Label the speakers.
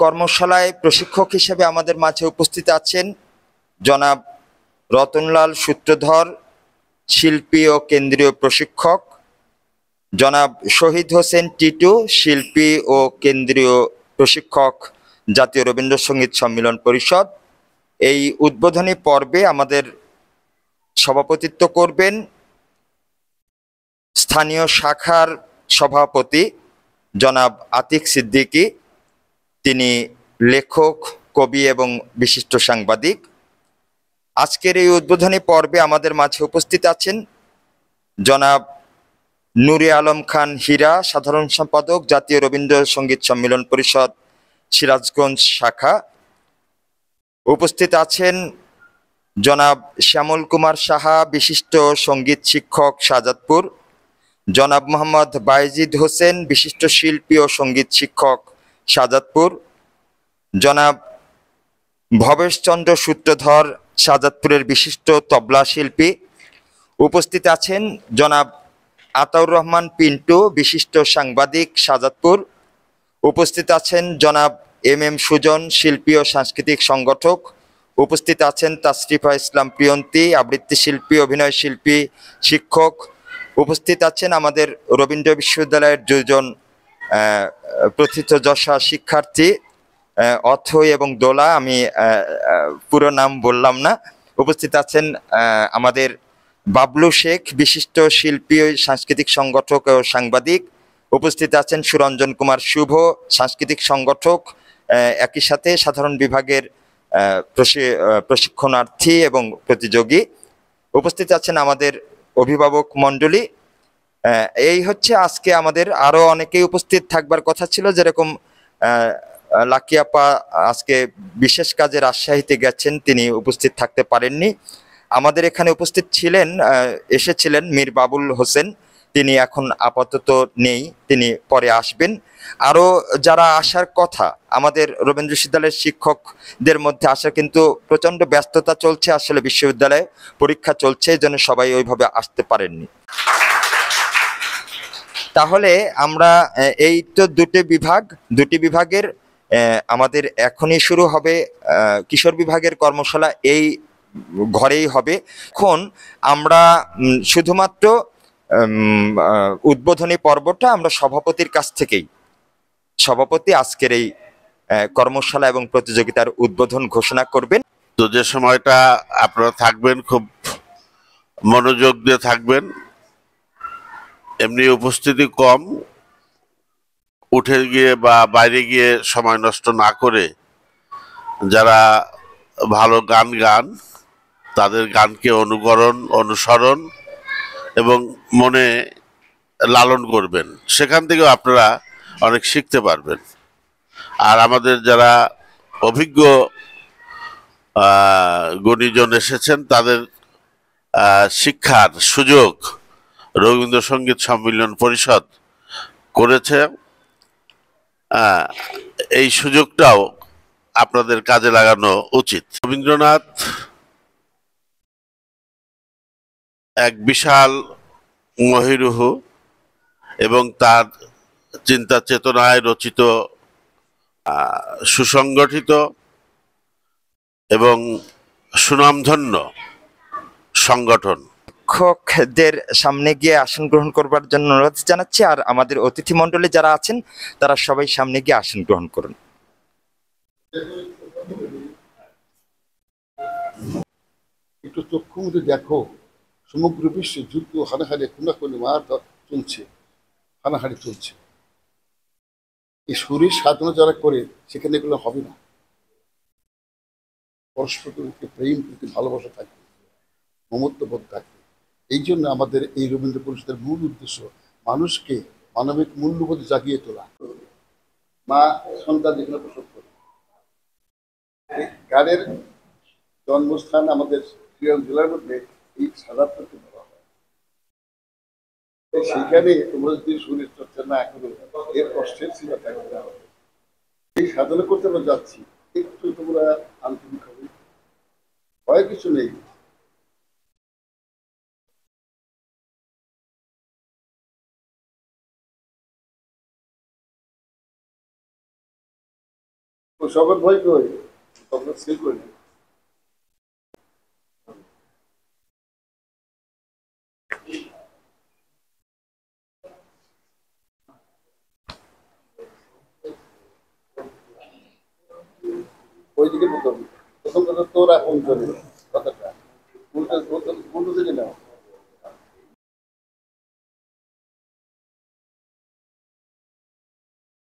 Speaker 1: কর্মশালায় প্রশিক্ষক হিসেবে আমাদের মাঝে উপস্থিত আছেন জনাব রতনলাল সূত্রধর, শিল্পী ও কেন্দ্রীয় প্রশিক্ষক, জনাব শহীদ হোসেন টিটু, শিল্পী ও কেন্দ্রীয় প্রশিক্ষক, জাতীয় রবীন্দ্রসঙ্গীত সম্মিলন পরিষদ। এই উদ্বোধনী পর্বে আমাদের সভাপতিত্ব করবেন স্থানীয় শাখার সভাপতি জনাব আতিক সিদ্দিকী। তিনি লেখক, কবি এবং বিশিষ্ট সাংবাদিক। আজকের এই উদ্বোধনী পর্বে আমাদের মাঝে উপস্থিত আছেন জনাব নুরে আলম খান হীরা, সাধারণ সম্পাদক, জাতীয় রবীন্দ্রসঙ্গীত সম্মিলন পরিষদ, সিরাজগঞ্জ শাখা। উপস্থিত আছেন জনাব শ্যামল কুমার সাহা, বিশিষ্ট সঙ্গীত শিক্ষক, শাহজাদপুর, জনাব মোহাম্মদ বাইজিদ হোসেন, বিশিষ্ট শিল্পী ও সঙ্গীত শিক্ষক, শাহজাদপুর, জনাব ভবেশচন্দ্র সূত্রধর, শাহজাদপুরের বিশিষ্ট তবলা শিল্পী। উপস্থিত আছেন জনাব আতাউর রহমান পিন্টু, বিশিষ্ট সাংবাদিক, শাহজাদপুর। উপস্থিত আছেন জনাব এম সুজন, শিল্পী ও সাংস্কৃতিক সংগঠক। উপস্থিত আছেন তাসরিফা ইসলাম প্রিয়ন্তী, আবৃত্তি শিল্পী, অভিনয় শিল্পী, শিক্ষক। উপস্থিত আছেন আমাদের রবীন্দ্র বিশ্ববিদ্যালয়ের দুজন প্রথিতযশা শিক্ষার্থী, অথৈ এবং দোলা, আমি পুরো নাম বললাম না। উপস্থিত আছেন আমাদের বাবলু শেখ, বিশিষ্ট শিল্পী, সাংস্কৃতিক সংগঠক ও সাংবাদিক। উপস্থিত আছেন সুরঞ্জন কুমার শুভ, সাংস্কৃতিক সংগঠক, একই সাথে সাধারণ বিভাগের প্রশিক্ষণার্থী এবং প্রতিযোগী। উপস্থিত আছেন আমাদের অভিভাবক মণ্ডলী। এই হচ্ছে আজকে আমাদের, আরো অনেকেই উপস্থিত থাকবার কথা ছিল, যেরকম লাকি আপা আজকে বিশেষ কাজে রাজশাহীতে গেছেন, তিনি উপস্থিত থাকতে পারেননি। আমাদের এখানে উপস্থিত ছিলেন, এসেছিলেন মীর বাবুল হোসেন, তিনি এখন আপাতত নেই, তিনি পরে আসবেন। আরো যারা আসার কথা, আমাদের রবীন্দ্র বিশ্ববিদ্যালয়ের শিক্ষকদের মধ্যে আসার, কিন্তু প্রচন্ড ব্যস্ততা চলছে, আসলে বিশ্ববিদ্যালয়ে পরীক্ষা চলছে, এই জন্য সবাই ওইভাবে আসতে পারেননি। তাহলে আমরা এই তো দুটি বিভাগের আমাদের এখনই শুরু হবে কিশোর বিভাগের কর্মশালা, এই ঘরেই হবে। এখন আমরা শুধুমাত্র উদ্বোধনী পর্বটা আমরা সভাপতির কাছ থেকেই, সভাপতি আজকের এই কর্মশালা এবং প্রতিযোগিতার উদ্বোধন ঘোষণা করবেন।
Speaker 2: তো যে সময়টা আপনারা থাকবেন, খুব মনোযোগ দিয়ে থাকবেন। এমনি উপস্থিতি কম, উঠে গিয়ে বা বাইরে গিয়ে সময় নষ্ট না করে যারা ভালো গান তাদের গানকে অনুসরণ এবং মনে লালন করবেন, সেখান থেকেও আপনারা অনেক শিখতে পারবেন। আর আমাদের যারা অভিজ্ঞ গুণীজন এসেছেন, তাদের শিক্ষার সুযোগ রবীন্দ্রসঙ্গীত সম্মিলন পরিষদ করেছে। এই সুযোগটাও আপনাদের কাজে লাগানো উচিত। রবীন্দ্রনাথ এক বিশাল মহিরুহ এবং তার চিন্তা চেতনায় রচিত সুসংগঠিত এবং সুনামধন্য সংগঠন।
Speaker 1: শিক্ষকদের সামনে গিয়ে আসন গ্রহণ করবার জন্য অনুরোধ জানাচ্ছি, আর আমাদের অতিথি মণ্ডলী যারা আছেন তারা সবাই সামনে গিয়ে আসন গ্রহণ করুন।
Speaker 3: একটু চক্ষু মুখে দেখো, সমগ্র বিশ্বে যুদ্ধ, হানাহানি, খুনাখুনি, মারধর চলছে, হানাহানি চলছে। এই শরীর সাধনা যারা করে, সেখানে এগুলো হবে না। পরস্পর প্রেম, প্রতি ভালোবাসা থাকবে, মমত্ববোধ থাকবে। এই জন্য আমাদের এই রবীন্দ্র পরিষদের মূল উদ্দেশ্য মানুষকে মানবিক মূল্যবোধ জাগিয়ে তোলা। মা সন্তান যেখানে প্রসব করে, গানের জন্মস্থান আমাদের জেলার মধ্যে এই সাদাতকে বলা হয়। সেখানে তোমরা যদি শরীর চর্চা না করো, এর কষ্টের সীমা থাকবে না। এই সাধনা করতে আমরা যাচ্ছি, একটু তোমরা আন্তরিক হবে, ভয় কিছু নেই। ওই সবের ভয় কই তখন সেল করে নি। ওইদিকে প্রথম প্রথম কথা তোর এখন চলে কথাটা উল্টো উল্টো থেকে নাও